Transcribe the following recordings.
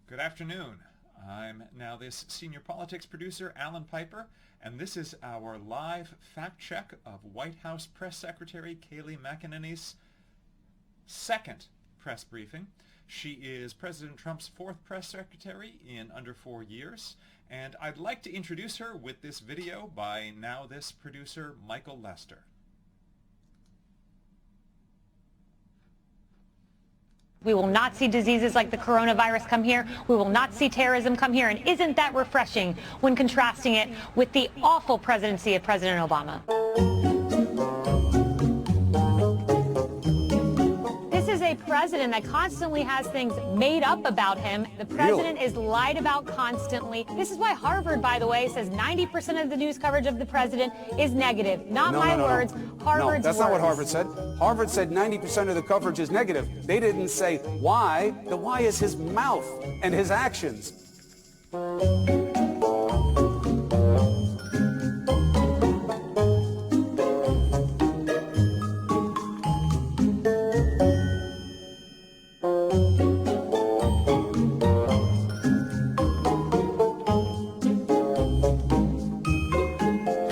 Good afternoon. I'm NowThis senior politics producer Alan Piper, and this is our live fact check of White House Press Secretary Kayleigh McEnany's second press briefing. She is President Trump's fourth press secretary in under 4 years, and I'd like to introduce her with this video by NowThis producer Michael Lester. We will not see diseases like the coronavirus come here. We will not see terrorism come here. And isn't that refreshing when contrasting it with the awful presidency of President Obama? This is a president that constantly has things made up about him. The president is lied about constantly. This is why Harvard, by the way, says 90% of the news coverage of the president is negative. Not my words, Harvard's that's words. not what Harvard said. Harvard said 90% of the coverage is negative. They didn't say why. The why is his mouth and his actions.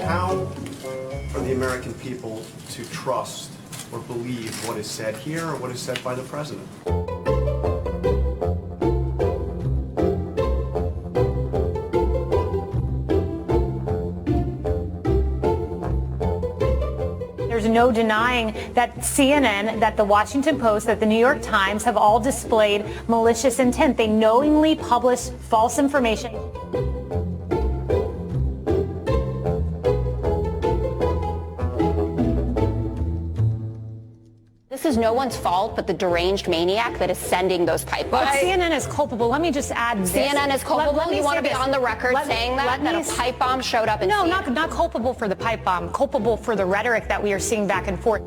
How are the American people to trust or believe what is said here or what is said by the president? There's no denying that CNN, that the Washington Post, that the New York Times have all displayed malicious intent. They knowingly publish false information. This is no one's fault but the deranged maniac that is sending those pipe bombs. But CNN is culpable. Let me just add this. CNN is culpable? Let me You want say to be this. on the record saying that a pipe bomb showed up in No, CNN? not culpable for the pipe bomb. Culpable for the rhetoric that we are seeing back and forth.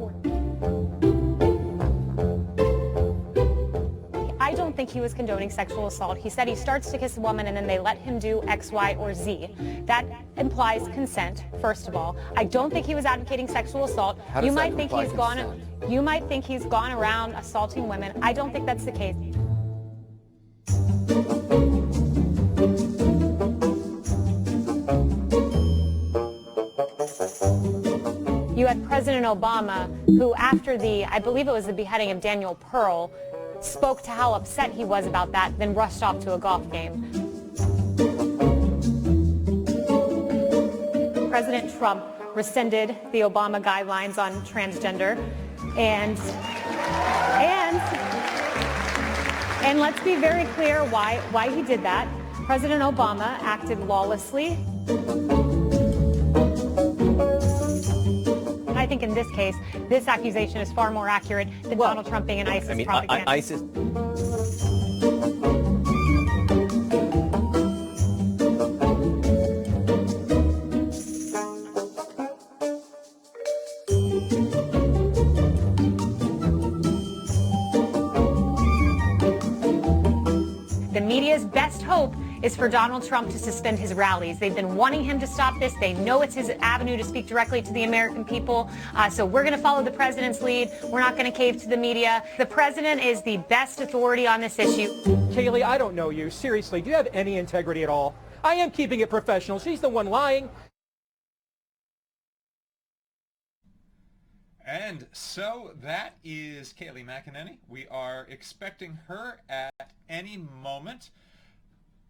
I don't think he was condoning sexual assault. He said he starts to kiss a woman and then they let him do X, Y, or Z. That implies consent, first of all. I don't think he was advocating sexual assault. You might think he's gone. You might think he's gone around assaulting women. I don't think that's the case. You had President Obama, who after I believe it was the beheading of Daniel Pearl, spoke to how upset he was about that, then rushed off to a golf game. President Trump rescinded the Obama guidelines on transgender, and let's be very clear why he did that. President Obama acted lawlessly. I think in this case, this accusation is far more accurate than Donald Trump being an ISIS propaganda. ISIS. The media's best hope is for Donald Trump to suspend his rallies. They've been wanting him to stop this. They know it's his avenue to speak directly to the American people. So we're going to follow the president's lead. We're not going to cave to the media. The president is the best authority on this issue. Kayleigh, I don't know you. Seriously, do you have any integrity at all? I am keeping it professional. She's the one lying. And so that is Kayleigh McEnany. We are expecting her at any moment.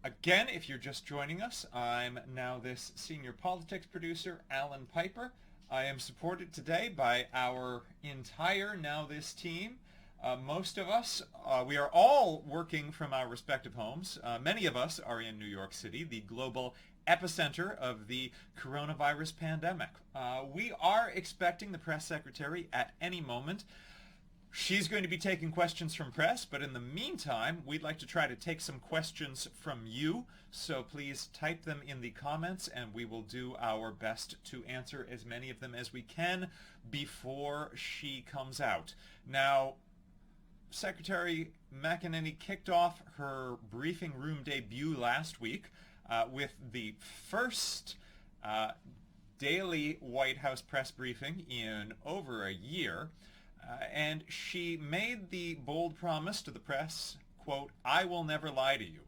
Again, if you're just joining us, I'm NowThis senior politics producer, Alan Piper. I am supported today by our entire NowThis team. Most of us, we are all working from our respective homes. Many of us are in New York City, the global epicenter of the coronavirus pandemic. We are expecting the press secretary at any moment. She's going to be taking questions from press, but in the meantime, we'd like to try to take some questions from you. So please type them in the comments, and we will do our best to answer as many of them as we can before she comes out. Now, Secretary McEnany kicked off her briefing room debut last week with the first daily White House press briefing in over a year. And she made the bold promise to the press, quote, "I will never lie to you."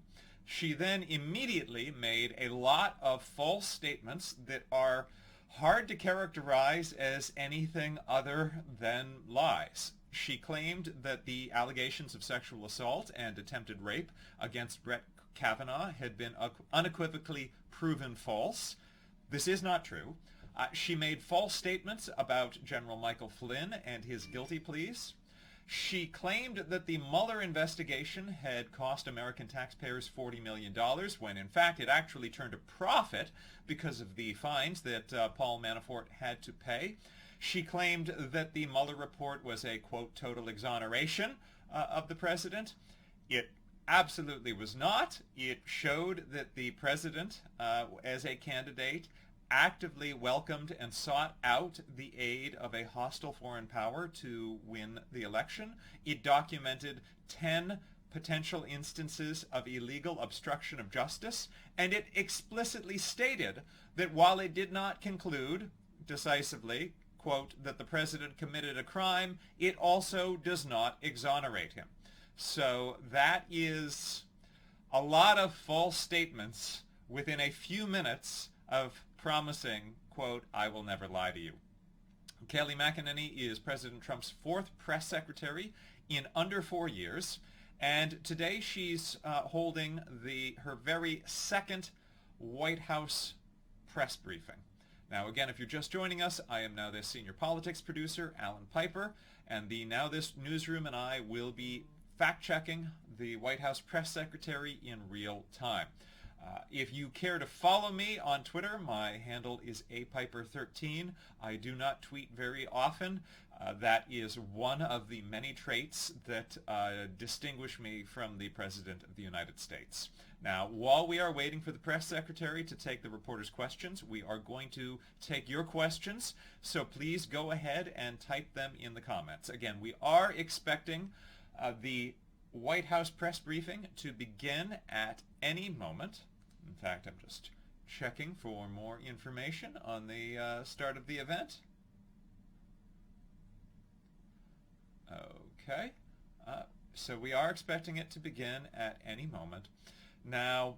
She then immediately made a lot of false statements that are hard to characterize as anything other than lies. She claimed that the allegations of sexual assault and attempted rape against Brett Kavanaugh had been unequivocally proven false. This is not true. She made false statements about General Michael Flynn and his guilty pleas. She claimed that the Mueller investigation had cost American taxpayers $40 million, when in fact it actually turned a profit because of the fines that Paul Manafort had to pay. She claimed that the Mueller report was a, quote, total exoneration of the president. It absolutely was not. It showed that the president, as a candidate, actively welcomed and sought out the aid of a hostile foreign power to win the election. It documented 10 potential instances of illegal obstruction of justice, and it explicitly stated that while it did not conclude decisively, quote, that the president committed a crime, it also does not exonerate him. So that is a lot of false statements within a few minutes of promising, quote, I will never lie to you. Kayleigh McEnany is President Trump's fourth press secretary in under 4 years, and today she's holding her very second White House press briefing. Now again, if you're just joining us, I am NowThis senior politics producer, Alan Piper, and the NowThis newsroom and I will be fact-checking the White House press secretary in real time. If you care to follow me on Twitter, my handle is apiper13. I do not tweet very often. That is one of the many traits that distinguish me from the President of the United States. Now, while we are waiting for the press secretary to take the reporters' questions, we are going to take your questions, so please go ahead and type them in the comments. Again, we are expecting the White House press briefing to begin at any moment. In fact, I'm just checking for more information on the start of the event. Okay, so we are expecting it to begin at any moment. Now,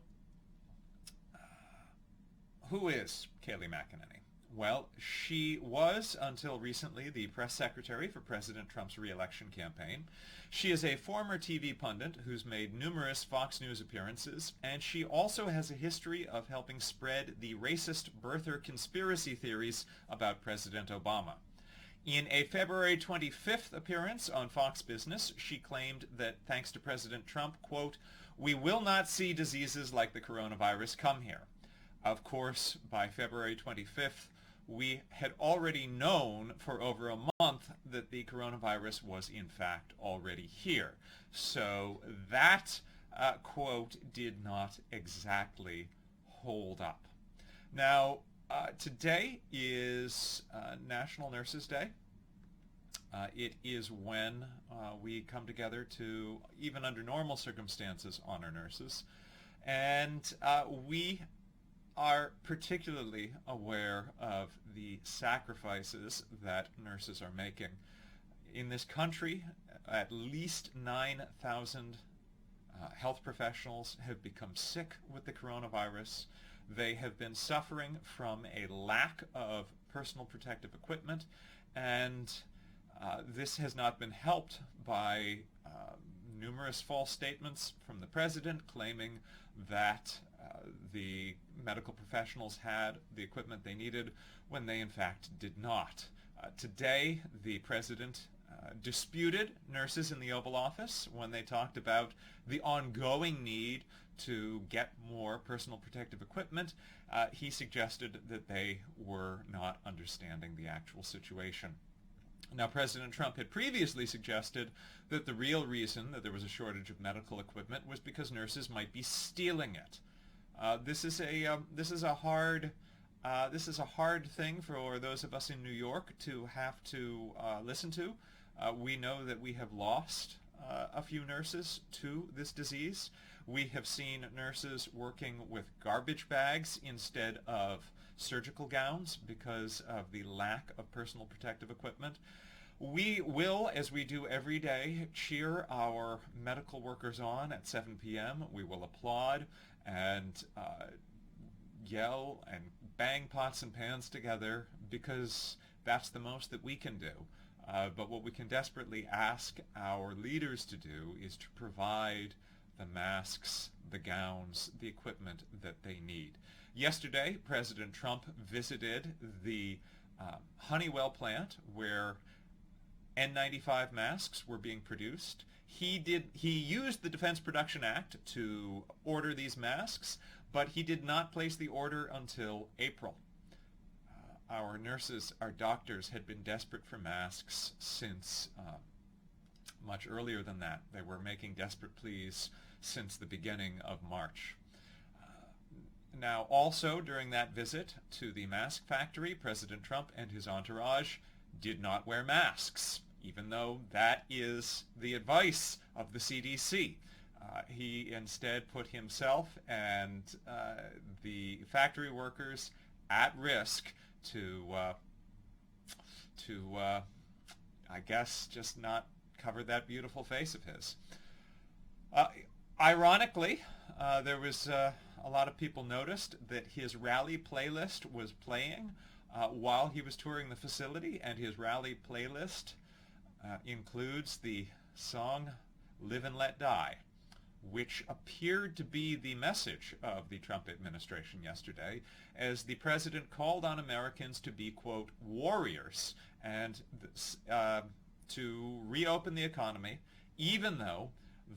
who is Kayleigh McEnany? Well, she was, until recently, the press secretary for President Trump's re-election campaign. She is a former TV pundit who's made numerous Fox News appearances, and she also has a history of helping spread the racist birther conspiracy theories about President Obama. In a February 25th appearance on Fox Business, she claimed that thanks to President Trump, quote, we will not see diseases like the coronavirus come here. Of course, by February 25th, we had already known for over a month that the coronavirus was in fact already here. So that quote did not exactly hold up. Now, today is National Nurses Day. It is when we come together to, even under normal circumstances, honor nurses. And we are particularly aware of the sacrifices that nurses are making. In this country, at least 9,000 health professionals have become sick with the coronavirus. They have been suffering from a lack of personal protective equipment, and this has not been helped by numerous false statements from the president claiming that the medical professionals had the equipment they needed when they in fact did not. Today, the president disputed nurses in the Oval Office when they talked about the ongoing need to get more personal protective equipment. He suggested that they were not understanding the actual situation. Now, President Trump had previously suggested that the real reason that there was a shortage of medical equipment was because nurses might be stealing it. This is a hard thing for those of us in New York to have to listen to. We know that we have lost a few nurses to this disease. We have seen nurses working with garbage bags instead of surgical gowns because of the lack of personal protective equipment. We will, as we do every day, cheer our medical workers on at 7 p.m. We will applaud and yell and bang pots and pans together because that's the most that we can do. But what we can desperately ask our leaders to do is to provide the masks, the gowns, the equipment that they need. Yesterday, President Trump visited the Honeywell plant where N95 masks were being produced. He used the Defense Production Act to order these masks, but he did not place the order until April. Our nurses, our doctors had been desperate for masks since much earlier than that. They were making desperate pleas since the beginning of March. Now, also during that visit to the mask factory, President Trump and his entourage did not wear masks, even though that is the advice of the CDC. He instead put himself and the factory workers at risk to I guess, just not cover that beautiful face of his. Ironically, there was a lot of people noticed that his rally playlist was playing while he was touring the facility, and his rally playlist includes the song Live and Let Die, which appeared to be the message of the Trump administration yesterday, as the president called on Americans to be, quote, warriors, and to reopen the economy, even though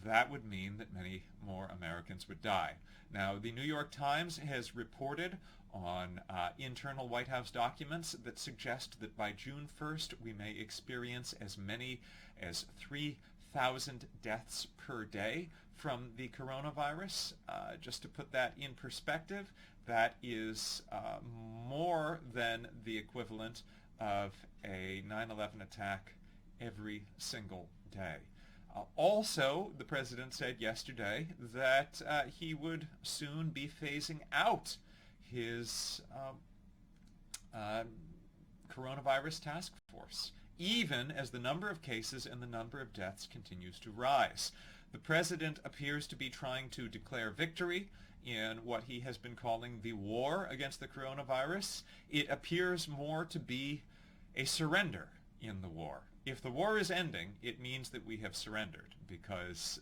that would mean that many more Americans would die. Now, the New York Times has reported on internal White House documents that suggest that by June 1st we may experience as many as 3,000 deaths per day from the coronavirus. Just to put that in perspective, that is more than the equivalent of a 9/11 attack every single day. Also, the president said yesterday that he would soon be phasing out his coronavirus task force, even as the number of cases and the number of deaths continues to rise. The president appears to be trying to declare victory in what he has been calling the war against the coronavirus. It appears more to be a surrender in the war. If the war is ending, it means that we have surrendered, because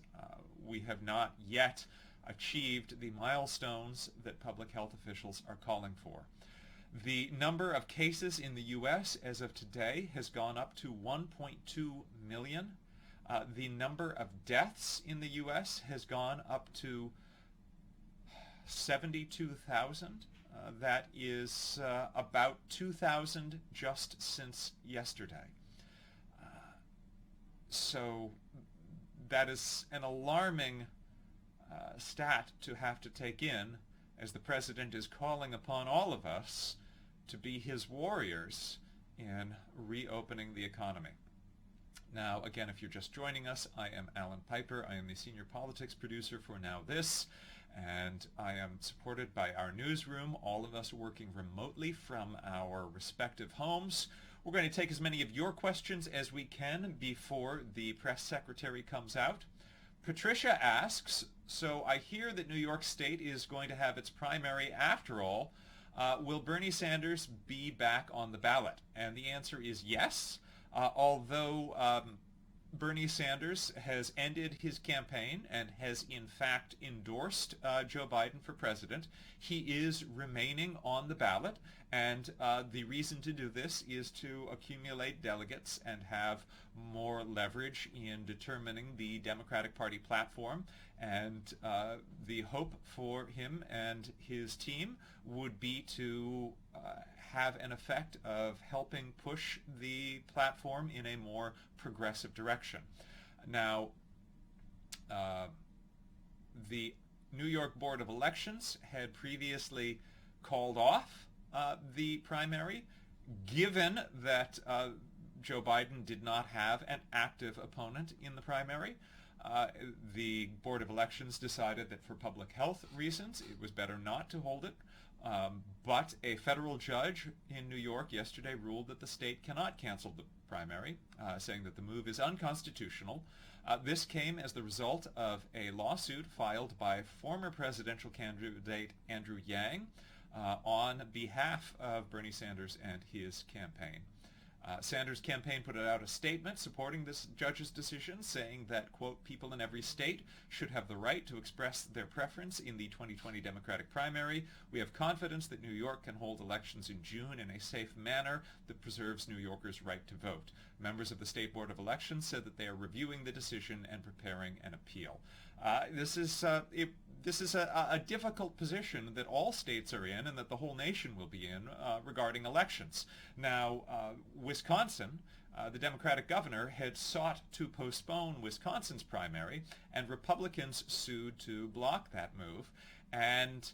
we have not yet achieved the milestones that public health officials are calling for. The number of cases in the U.S. as of today has gone up to 1.2 million. The number of deaths in the U.S. has gone up to 72,000. That is about 2,000 just since yesterday. So that is an alarming stat to have to take in, as the president is calling upon all of us to be his warriors in reopening the economy. Now, again, if you're just joining us, I am Alan Piper. I am the senior politics producer for NowThis, and I am supported by our newsroom, all of us working remotely from our respective homes. We're going to take as many of your questions as we can before the press secretary comes out. Patricia asks, so I hear that New York State is going to have its primary after all. Will Bernie Sanders be back on the ballot? And the answer is yes, although Bernie Sanders has ended his campaign and has in fact endorsed Joe Biden for president. He is remaining on the ballot, and the reason to do this is to accumulate delegates and have more leverage in determining the Democratic Party platform. And the hope for him and his team would be to have an effect of helping push the platform in a more progressive direction. Now, the New York Board of Elections had previously called off the primary, given that Joe Biden did not have an active opponent in the primary. The Board of Elections decided that for public health reasons it was better not to hold it, But a federal judge in New York yesterday ruled that the state cannot cancel the primary, saying that the move is unconstitutional. This came as the result of a lawsuit filed by former presidential candidate Andrew Yang on behalf of Bernie Sanders and his campaign. Sanders' campaign put out a statement supporting this judge's decision, saying that, quote, people in every state should have the right to express their preference in the 2020 Democratic primary. We have confidence that New York can hold elections in June in a safe manner that preserves New Yorkers' right to vote. Members of the State Board of Elections said that they are reviewing the decision and preparing an appeal. This is a difficult position that all states are in and that the whole nation will be in regarding elections. Now, Wisconsin, the Democratic governor, had sought to postpone Wisconsin's primary, and Republicans sued to block that move. And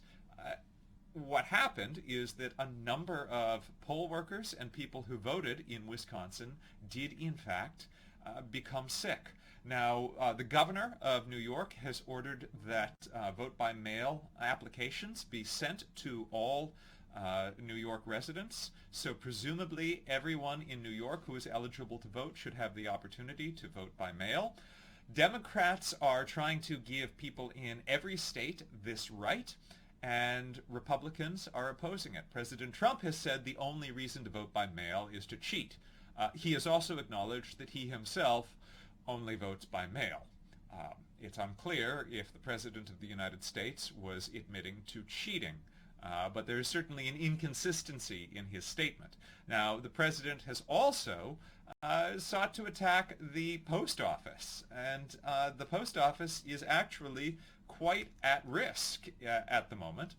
what happened is that a number of poll workers and people who voted in Wisconsin did, in fact, become sick. Now, the governor of New York has ordered that vote-by-mail applications be sent to all New York residents. So presumably everyone in New York who is eligible to vote should have the opportunity to vote by mail. Democrats are trying to give people in every state this right, and Republicans are opposing it. President Trump has said the only reason to vote by mail is to cheat. He has also acknowledged that he himself only votes by mail. It's unclear if the President of the United States was admitting to cheating, but there is certainly an inconsistency in his statement. Now, the President has also sought to attack the post office, and the post office is actually quite at risk at the moment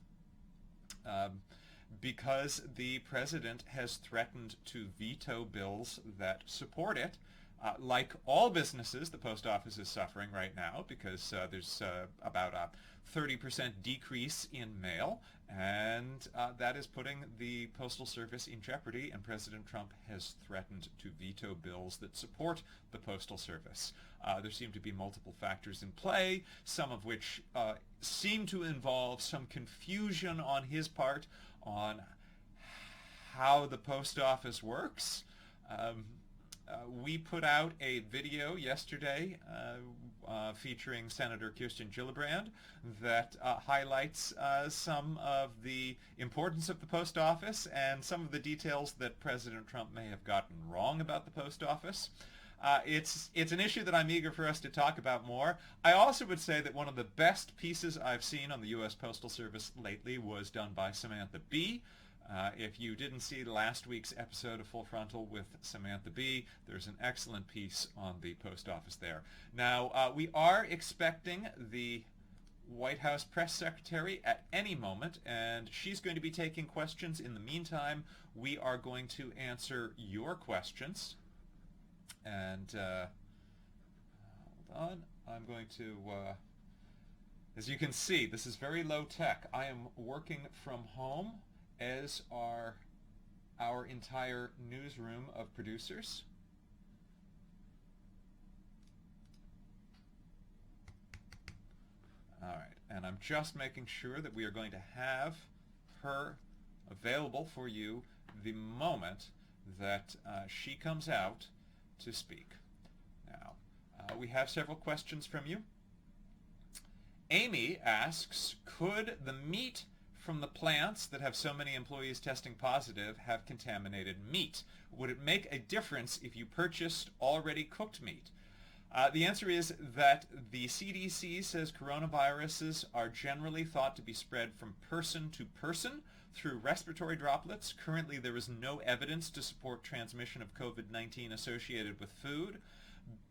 because the President has threatened to veto bills that support it. Like all businesses, the post office is suffering right now because there's about a 30% decrease in mail, and that is putting the Postal Service in jeopardy, and President Trump has threatened to veto bills that support the Postal Service. There seem to be multiple factors in play, some of which seem to involve some confusion on his part on how the post office works. We put out a video yesterday featuring Senator Kirsten Gillibrand that highlights some of the importance of the post office and some of the details that President Trump may have gotten wrong about the post office. It's an issue that I'm eager for us to talk about more. I also would say that one of the best pieces I've seen on the U.S. Postal Service lately was done by Samantha Bee. If you didn't see last week's episode of Full Frontal with Samantha Bee, there's an excellent piece on the post office there. Now, we are expecting the White House press secretary at any moment, and she's going to be taking questions. In the meantime, we are going to answer your questions. And hold on, I'm going to, as you can see, this is very low tech. I am working from home, as are our entire newsroom of producers. All right, and I'm just making sure that we are going to have her available for you the moment that she comes out to speak. Now, we have several questions from you. Amy asks, could the meat from the plants that have so many employees testing positive have contaminated meat? Would it make a difference if you purchased already cooked meat? The answer is that the CDC says coronaviruses are generally thought to be spread from person to person through respiratory droplets. Currently, there is no evidence to support transmission of COVID-19 associated with food.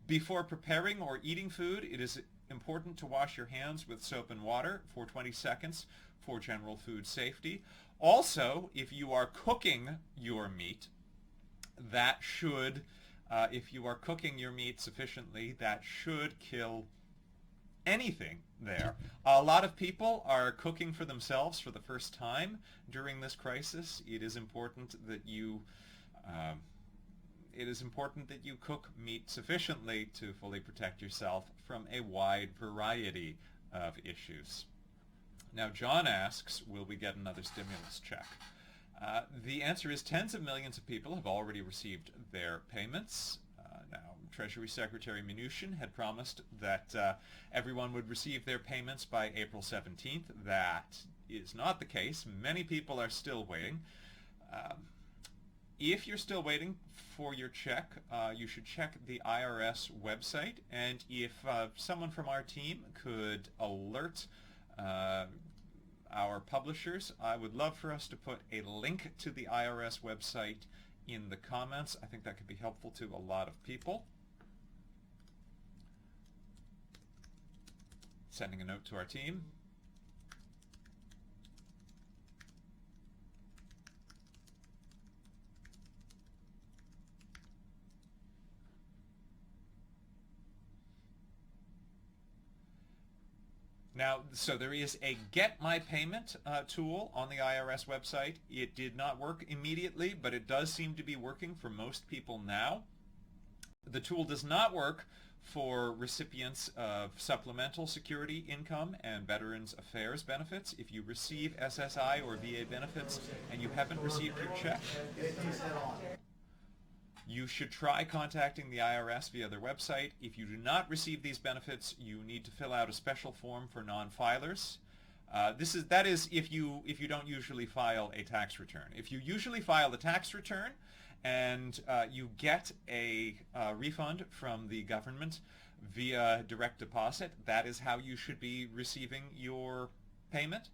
Before preparing or eating food, it is important to wash your hands with soap and water for 20 seconds for general food safety. Also, if you are cooking your meat, that should, if you are cooking your meat sufficiently, that should kill anything there. A lot of people are cooking for themselves for the first time during this crisis. It is important that you cook meat sufficiently to fully protect yourself from a wide variety of issues. Now, John asks, will we get another stimulus check? The answer is tens of millions of people have already received their payments. Now, Treasury Secretary Mnuchin had promised that everyone would receive their payments by April 17th. That is not the case. Many people are still waiting. If you're still waiting for your check, you should check the IRS website, and if someone from our team could alert our publishers, I would love for us to put a link to the IRS website in the comments. I think that could be helpful to a lot of people. Sending a note to our team. Now, so there is a Get My Payment tool on the IRS website. It did not work immediately, but it does seem to be working for most people now. The tool does not work for recipients of supplemental security income and Veterans Affairs benefits. If you receive SSI or VA benefits and you haven't received your check, you should try contacting the IRS via their website. If you do not receive these benefits, you need to fill out a special form for non-filers. That is if you don't usually file a tax return. If you usually file a tax return and you get a refund from the government via direct deposit, that is how you should be receiving your payment.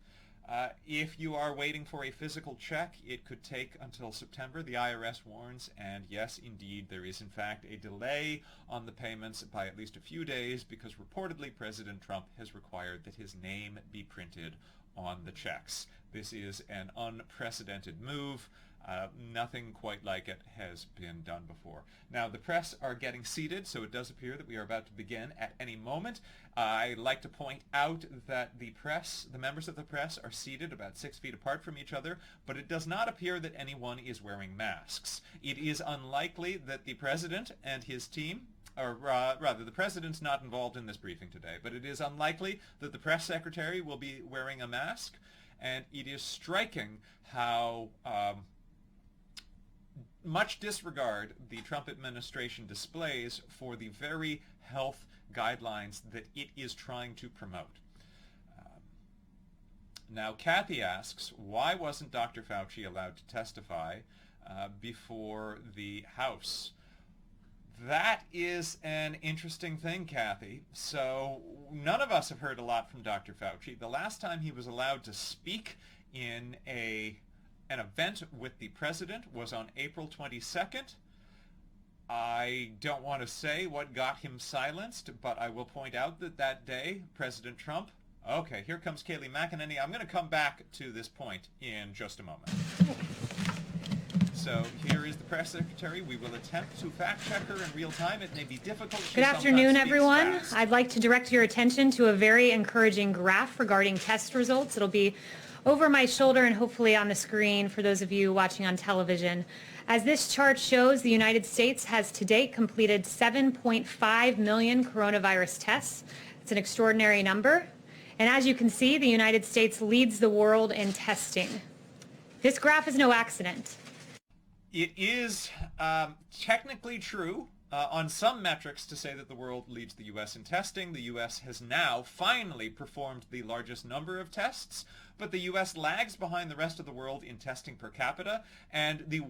If you are waiting for a physical check, it could take until September, the IRS warns, and yes, indeed, there is in fact a delay on the payments by at least a few days because reportedly President Trump has required that his name be printed on the checks. This is an unprecedented move. Nothing quite like it has been done before. Now, the press are getting seated, so it does appear that we are about to begin at any moment. I'd like to point out that the members of the press are seated about 6 feet apart from each other, but it does not appear that anyone is wearing masks. It is unlikely that the president and his team, or rather, the president's not involved in this briefing today, but it is unlikely that the press secretary will be wearing a mask, and it is striking how much disregard the Trump administration displays for the very health guidelines that it is trying to promote. Now, Kathy asks, why wasn't Dr. Fauci allowed to testify before the House? That is an interesting thing, Kathy. So none of us have heard a lot from Dr. Fauci. The last time he was allowed to speak in an event with the president was on April 22nd. I don't want to say what got him silenced, but I will point out that that day, President Trump... Okay, here comes Kayleigh McEnany. I'm going to come back to this point in just a moment. So here is the press secretary. We will attempt to fact check her in real time. It may be difficult. Good afternoon, everyone. I'd like to direct your attention to a very encouraging graph regarding test results. It'll be over my shoulder and hopefully on the screen for those of you watching on television. As this chart shows, the United States has to date completed 7.5 million coronavirus tests. It's an extraordinary number. And as you can see, the United States leads the world in testing. This graph is no accident. It is technically true on some metrics to say that the world leads the U.S. in testing. The U.S. has now finally performed the largest number of tests, but the U.S. lags behind the rest of the world in testing per capita, and the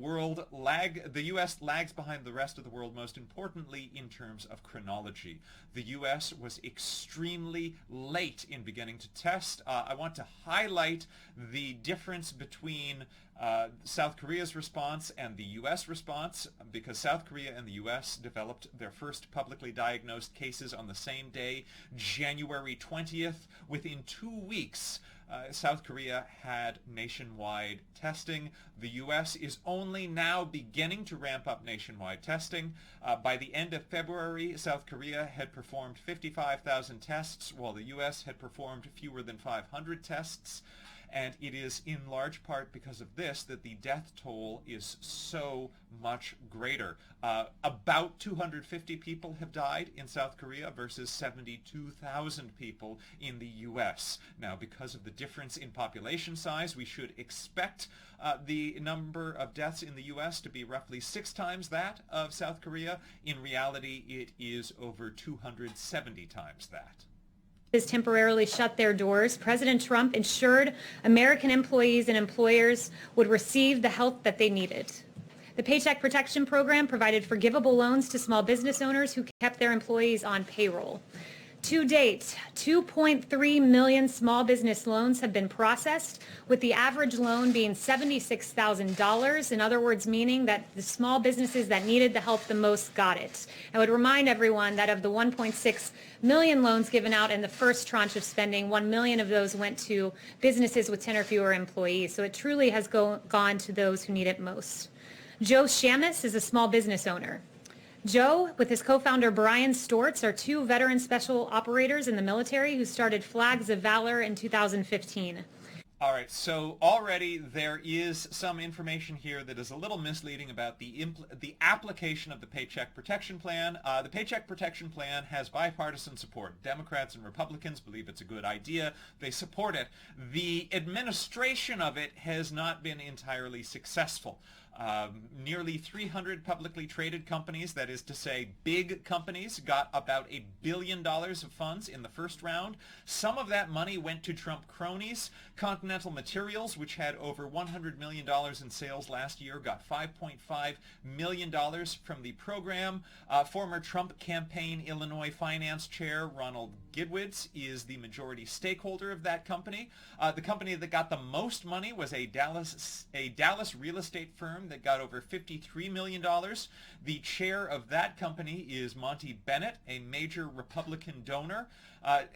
U.S. lags behind the rest of the world most importantly in terms of chronology. The U.S. was extremely late in beginning to test. I want to highlight the difference between South Korea's response and the U.S. response, because South Korea and the U.S. developed their first publicly diagnosed cases on the same day, January 20th. Within 2 weeks, South Korea had nationwide testing. The U.S. is only now beginning to ramp up nationwide testing. By the end of February, South Korea had performed 55,000 tests, while the U.S. had performed fewer than 500 tests. And it is in large part because of this that the death toll is so much greater. About 250 people have died in South Korea versus 72,000 people in the U.S. Now, because of the difference in population size, we should expect the number of deaths in the U.S. to be roughly 6 times that of South Korea. In reality, it is over 270 times that. Has temporarily shut their doors. President Trump ensured American employees and employers would receive the help that they needed. The Paycheck Protection Program provided forgivable loans to small business owners who kept their employees on payroll. To date, 2.3 million small business loans have been processed, with the average loan being $76,000. In other words, meaning that the small businesses that needed the help the most got it. I would remind everyone that of the 1.6 million loans given out in the first tranche of spending, 1 million of those went to businesses with 10 or fewer employees. So it truly has gone to those who need it most. Joe Shamus is a small business owner. Joe, with his co-founder Brian Stortz, are 2 veteran special operators in the military who started Flags of Valor in 2015. All right, so already there is some information here that is a little misleading about the application of the Paycheck Protection Plan. The Paycheck Protection Plan has bipartisan support. Democrats and Republicans believe it's a good idea. They support it. The administration of it has not been entirely successful. Nearly 300 publicly traded companies, that is to say big companies, got about $1 billion of funds in the first round. Some of that money went to Trump cronies. Continental Materials, which had over $100 million in sales last year, got $5.5 million from the program. Former Trump campaign Illinois finance chair Ronald Gidwitz is the majority stakeholder of that company. The company that got the most money was a Dallas real estate firm that got over $53 million. The chair of that company is Monty Bennett, a major Republican donor.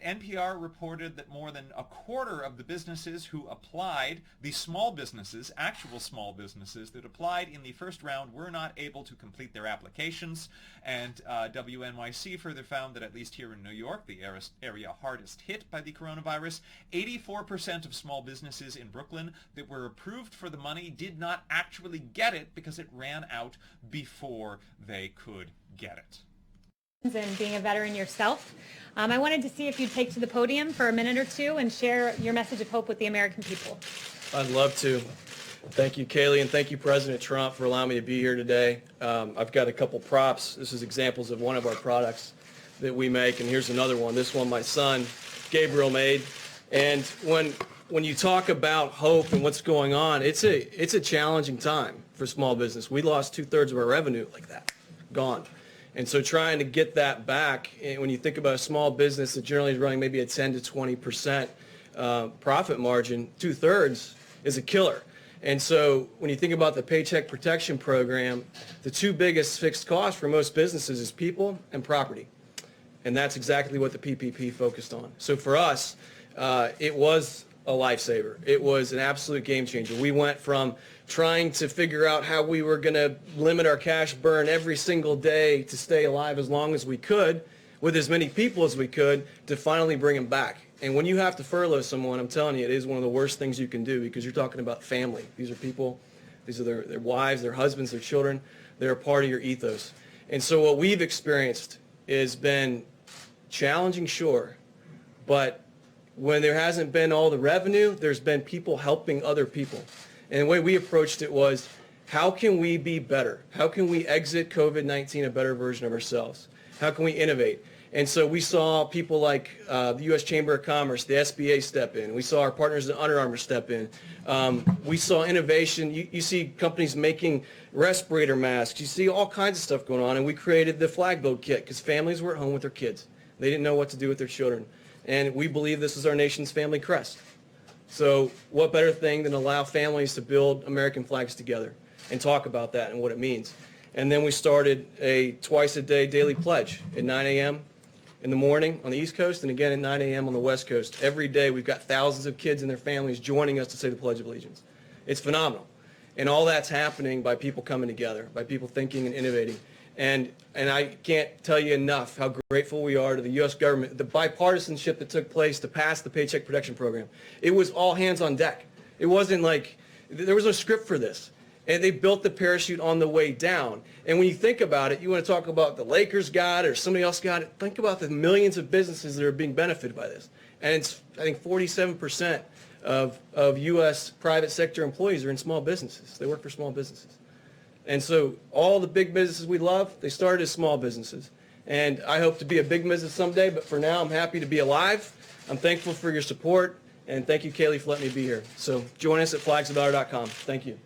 NPR reported that more than a quarter of the businesses who applied, the small businesses, actual small businesses that applied in the first round, were not able to complete their applications. And WNYC further found that at least here in New York, the area hardest hit by the coronavirus, 84% of small businesses in Brooklyn that were approved for the money did not actually get it because it ran out before they could get it. And being a veteran yourself, I wanted to see if you'd take to the podium for a minute or two and share your message of hope with the American people. I'd love to. Thank you, Kayleigh, and thank you, President Trump, for allowing me to be here today. I've got a couple props. This is examples of one of our products that we make, and here's another one. This one my son, Gabriel, made. And when you talk about hope and what's going on, it's a challenging time for small business. We lost 2/3 of our revenue like that, gone. And so trying to get that back, when you think about a small business that generally is running maybe a 10 to 20% profit margin, 2/3 is a killer. And so when you think about the Paycheck Protection Program, the 2 biggest fixed costs for most businesses is people and property. And that's exactly what the PPP focused on. So for us, it was a lifesaver. It was an absolute game changer. We went from trying to figure out how we were going to limit our cash burn every single day to stay alive as long as we could with as many people as we could to finally bring them back. And when you have to furlough someone, I'm telling you, it is one of the worst things you can do because you're talking about family. These are people, these are their wives, their husbands, their children. They're a part of your ethos. And so what we've experienced has been challenging, sure, but when there hasn't been all the revenue, there's been people helping other people. And the way we approached it was, how can we be better? How can we exit COVID-19 a better version of ourselves? How can we innovate? And so we saw people like the U.S. Chamber of Commerce, the SBA step in. We saw our partners at Under Armour step in. We saw innovation. You see companies making respirator masks. You see all kinds of stuff going on. And we created the Flag Build Kit because families were at home with their kids. They didn't know what to do with their children. And we believe this is our nation's family crest. So what better thing than allow families to build American flags together and talk about that and what it means. And then we started a twice-a-day daily pledge at 9 a.m. in the morning on the East Coast and again at 9 a.m. on the West Coast. Every day we've got thousands of kids and their families joining us to say the Pledge of Allegiance. It's phenomenal. And all that's happening by people coming together, by people thinking and innovating. And I can't tell you enough how grateful we are to the U.S. government, the bipartisanship that took place to pass the Paycheck Protection Program. It was all hands on deck. It wasn't like, there was no script for this. And they built the parachute on the way down. And when you think about it, you want to talk about the Lakers got it or somebody else got it, think about the millions of businesses that are being benefited by this. And it's, I think, 47% of U.S. private sector employees are in small businesses. They work for small businesses. And so all the big businesses we love, they started as small businesses. And I hope to be a big business someday, but for now I'm happy to be alive. I'm thankful for your support, and thank you, Kayleigh, for letting me be here. So join us at flagsofvalor.com. Thank you.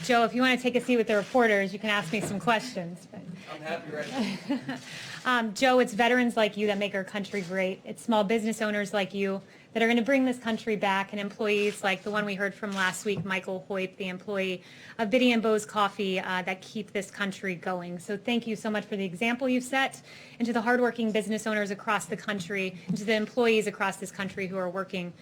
Joe, if you want to take a seat with the reporters, you can ask me some questions. But. I'm happy right now. Joe, it's veterans like you that make our country great. It's small business owners like you that are going to bring this country back, and employees like the one we heard from last week, Michael Hoyt, the employee of Biddy and Bo's Coffee, that keep this country going. So thank you so much for the example you set, and to the hardworking business owners across the country, and to the employees across this country who are working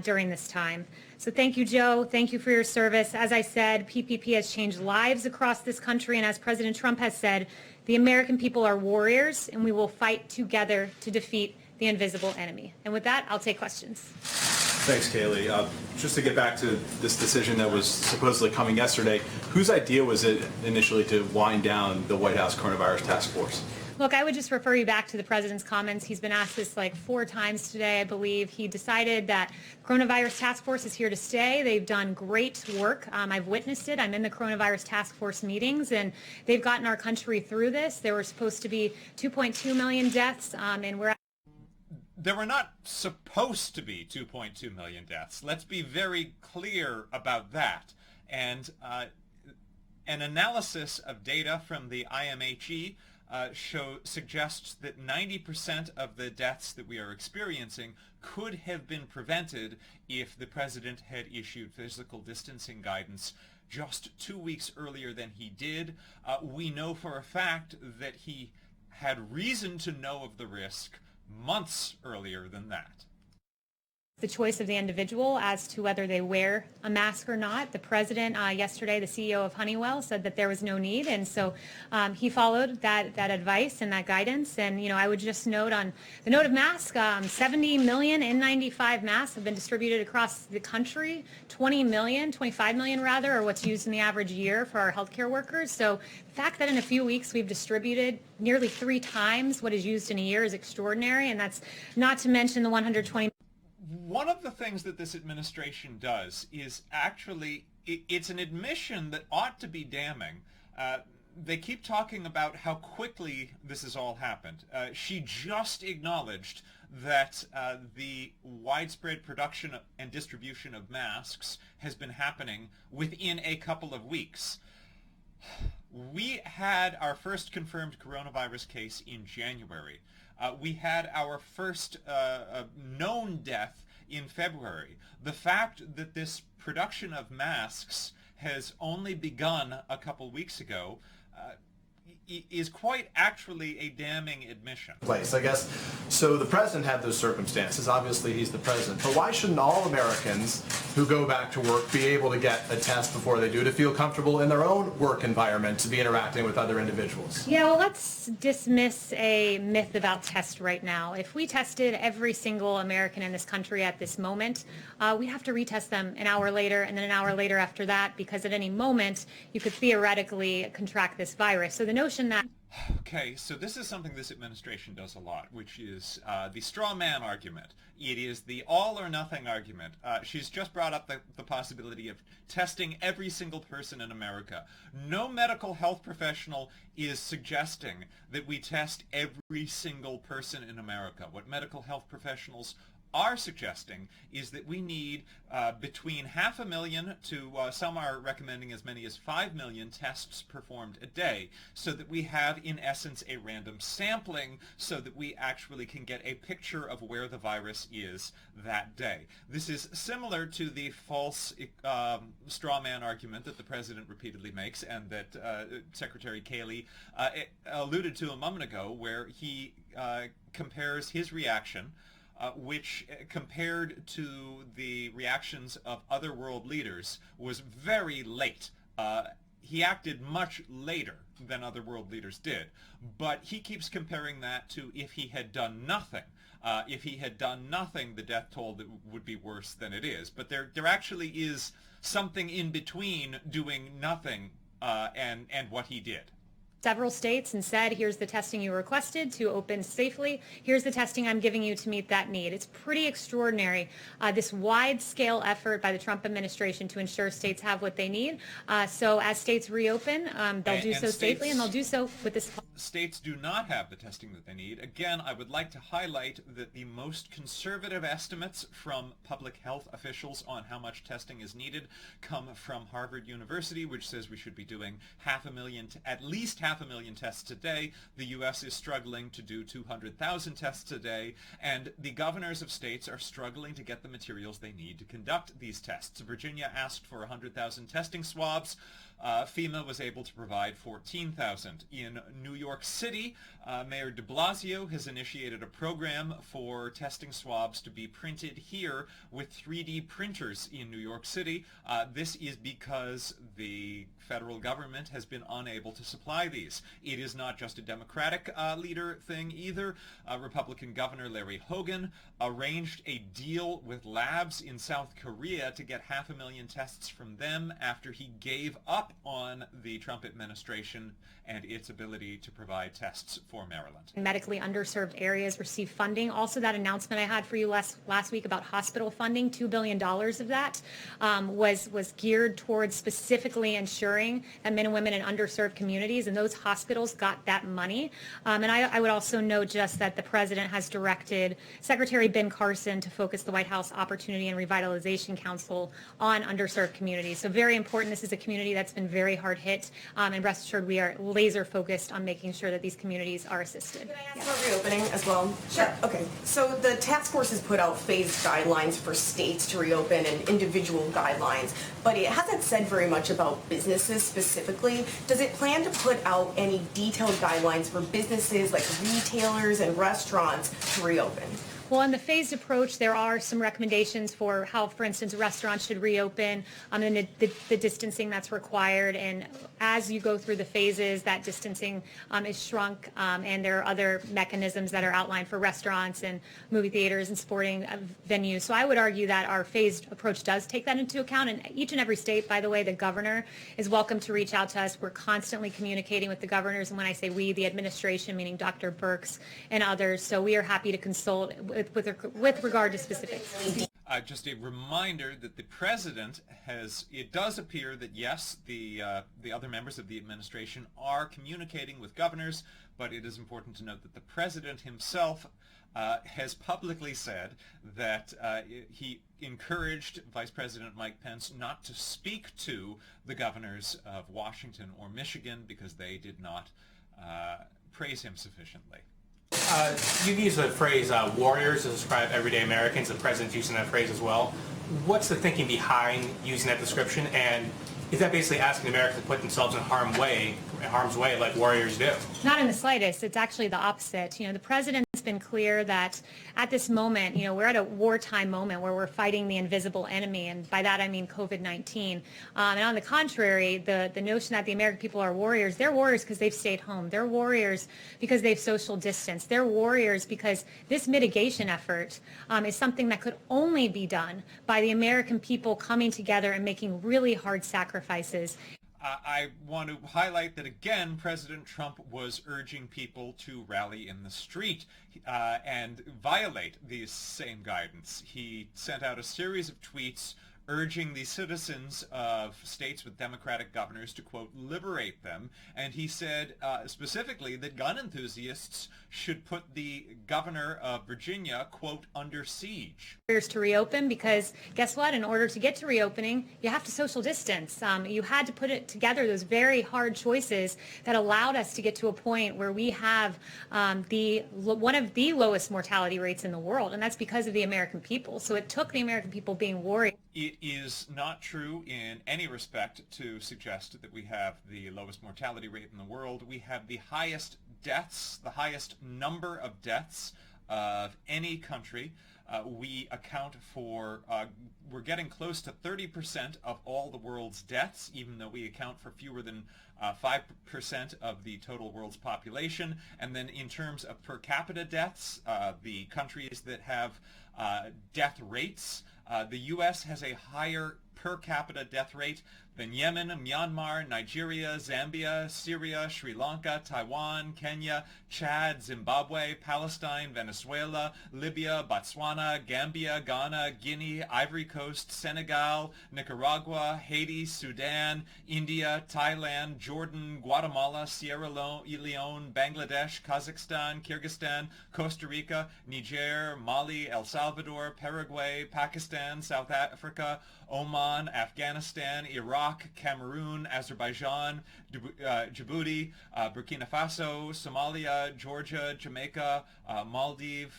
during this time. So thank you, Joe. Thank you for your service. As I said, PPP has changed lives across this country, and as President Trump has said, the American people are warriors, and we will fight together to defeat the invisible enemy. And with that, I'll take questions. Thanks, Kayleigh. Just to get back to this decision that was supposedly coming yesterday, whose idea was it initially to wind down the White House Coronavirus Task Force? Look, I would just refer you back to the president's comments. He's been asked this like 4 times today, I believe. He decided that coronavirus task force is here to stay. They've done great work. I've witnessed it. I'm in the coronavirus task force meetings, and they've gotten our country through this. There were supposed to be 2.2 million deaths, and we're There were not supposed to be 2.2 million deaths. Let's be very clear about that. And an analysis of data from the IMHE suggests that 90% of the deaths that we are experiencing could have been prevented if the president had issued physical distancing guidance just 2 weeks earlier than he did. We know for a fact that he had reason to know of the risk months earlier than that. the choice of the individual as to whether they wear a mask or not. The president yesterday, the CEO of Honeywell, said that there was no need, and so he followed that advice and that guidance. And I would just note on the note of masks, 70 million N95 masks have been distributed across the country. 25 million rather, are what's used in the average year for our healthcare workers. So the fact that in a few weeks we've distributed nearly 3 times what is used in a year is extraordinary, and that's not to mention the 120. One of the things that this administration does is actually, it's an admission that ought to be damning. They keep talking about how quickly this has all happened. She just acknowledged that the widespread production and distribution of masks has been happening within a couple of weeks. We had our first confirmed coronavirus case in January. We had our first known death in February. The fact that this production of masks has only begun a couple weeks ago is quite actually a damning admission. Place, I guess. So the president had those circumstances. Obviously, he's the president. But why shouldn't all Americans who go back to work be able to get a test before they do to feel comfortable in their own work environment to be interacting with other individuals? Yeah, well, let's dismiss a myth about tests right now. If we tested every single American in this country at this moment, we have to retest them an hour later and then an hour later after that, because at any moment you could theoretically contract this virus. So the notion that... Okay, so this is something this administration does a lot, which is the straw man argument. It is the all or nothing argument. She's just brought up the possibility of testing every single person in America. No medical health professional is suggesting that we test every single person in America. What medical health professionals are suggesting is that we need between 500,000 to some are recommending as many as 5 million tests performed a day, so that we have in essence a random sampling, so that we actually can get a picture of where the virus is that day. This is similar to the false straw man argument that the president repeatedly makes, and that Secretary Kayleigh alluded to a moment ago, where he compares his reaction which compared to the reactions of other world leaders was very late he acted much later than other world leaders did, but he keeps comparing that to if he had done nothing. If he had done nothing, the death toll would be worse than it is. But there actually is something in between doing nothing and what he did. Several states and said, here's the testing you requested to open safely. Here's the testing I'm giving you to meet that need. It's pretty extraordinary, this wide-scale effort by the Trump administration to ensure states have what they need. So as states reopen, they'll do so safely, and they'll do so with this. States do not have the testing that they need. Again, I would like to highlight that the most conservative estimates from public health officials on how much testing is needed come from Harvard University, which says we should be doing at least half a million tests a day. The U.S. is struggling to do 200,000 tests a day, and the governors of states are struggling to get the materials they need to conduct these tests. Virginia asked for 100,000 testing swabs. FEMA was able to provide 14,000. In New York City, Mayor de Blasio has initiated a program for testing swabs to be printed here with 3D printers in New York City. This is because the federal government has been unable to supply these. It is not just a Democratic leader thing either. Republican Governor Larry Hogan arranged a deal with labs in South Korea to get 500,000 tests from them after he gave up on the Trump administration and its ability to provide tests for Maryland. Medically underserved areas receive funding. Also, that announcement I had for you last week about hospital funding, $2 billion of that was geared towards specifically ensuring that men and women in underserved communities, and those hospitals got that money. And I would also note just that the president has directed Secretary Ben Carson to focus the White House Opportunity and Revitalization Council on underserved communities. So very important. This is a community that's been very hard hit, and rest assured we are laser focused on making sure that these communities are assisted. Can I ask about reopening as well? Sure. Okay. So the task force has put out phased guidelines for states to reopen and individual guidelines, but it hasn't said very much about businesses specifically. Does it plan to put out any detailed guidelines for businesses like retailers and restaurants to reopen? Well, in the phased approach, there are some recommendations for how, for instance, restaurants should reopen and the distancing that's required. And as you go through the phases, that distancing is shrunk, and there are other mechanisms that are outlined for restaurants and movie theaters and sporting venues. So I would argue that our phased approach does take that into account. And each and every state, by the way, the governor is welcome to reach out to us. We're constantly communicating with the governors. And when I say we, the administration, meaning Dr. Birx and others. So we are happy to consult with regard to specifics. Just a reminder that the president it does appear that yes, the other members of the administration are communicating with governors, but it is important to note that the president himself has publicly said that he encouraged Vice President Mike Pence not to speak to the governors of Washington or Michigan because they did not praise him sufficiently. You've used the phrase warriors to describe everyday Americans. The president's using that phrase as well. What's the thinking behind using that description? And is that basically asking Americans to put themselves in harm's way like warriors do? Not in the slightest. It's actually the opposite. The president's been clear that at this moment, we're at a wartime moment where we're fighting the invisible enemy, and by that I mean COVID-19. And on the contrary, the notion that the American people are warriors, they're warriors because they've stayed home. They're warriors because they've social distanced. They're warriors because this mitigation effort is something that could only be done by the American people coming together and making really hard sacrifices. I want to highlight that, again, President Trump was urging people to rally in the street and violate the same guidance. He sent out a series of tweets urging the citizens of states with Democratic governors to, quote, liberate them. And he said specifically that gun enthusiasts should put the governor of Virginia, quote, under siege. To reopen, because guess what? In order to get to reopening, you have to social distance. You had to put it together, those very hard choices that allowed us to get to a point where we have one of the lowest mortality rates in the world, and that's because of the American people. So it took the American people being worried. It is not true in any respect to suggest that we have the lowest mortality rate in the world. We have the highest deaths, the highest number of deaths of any country. we account for, we're getting close to 30% of all the world's deaths, even though we account for fewer than 5% of the total world's population. And then in terms of per capita deaths, the countries that have death rates, the U.S. has a higher per capita death rate than Yemen, Myanmar, Nigeria, Zambia, Syria, Sri Lanka, Taiwan, Kenya, Chad, Zimbabwe, Palestine, Venezuela, Libya, Botswana, Gambia, Ghana, Guinea, Ivory Coast, Senegal, Nicaragua, Haiti, Sudan, India, Thailand, Jordan, Guatemala, Sierra Leone, Bangladesh, Kazakhstan, Kyrgyzstan, Costa Rica, Niger, Mali, El Salvador, Paraguay, Pakistan, South Africa, Oman, Afghanistan, Iraq, Cameroon, Azerbaijan, Djibouti, Burkina Faso, Somalia, Georgia, Jamaica, Maldives,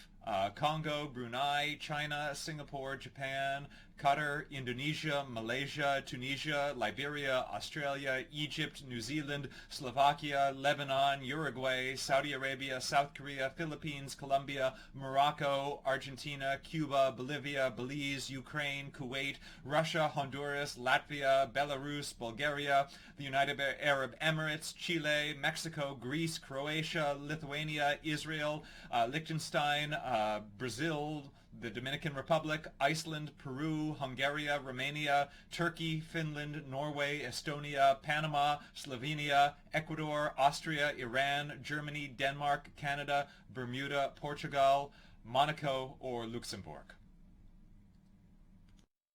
Congo, Brunei, China, Singapore, Japan, Qatar, Indonesia, Malaysia, Tunisia, Liberia, Australia, Egypt, New Zealand, Slovakia, Lebanon, Uruguay, Saudi Arabia, South Korea, Philippines, Colombia, Morocco, Argentina, Cuba, Bolivia, Belize, Ukraine, Kuwait, Russia, Honduras, Latvia, Belarus, Bulgaria, the United Arab Emirates, Chile, Mexico, Greece, Croatia, Lithuania, Israel, Liechtenstein, Brazil, the Dominican Republic, Iceland, Peru, Hungary, Romania, Turkey, Finland, Norway, Estonia, Panama, Slovenia, Ecuador, Austria, Iran, Germany, Denmark, Canada, Bermuda, Portugal, Monaco, or Luxembourg.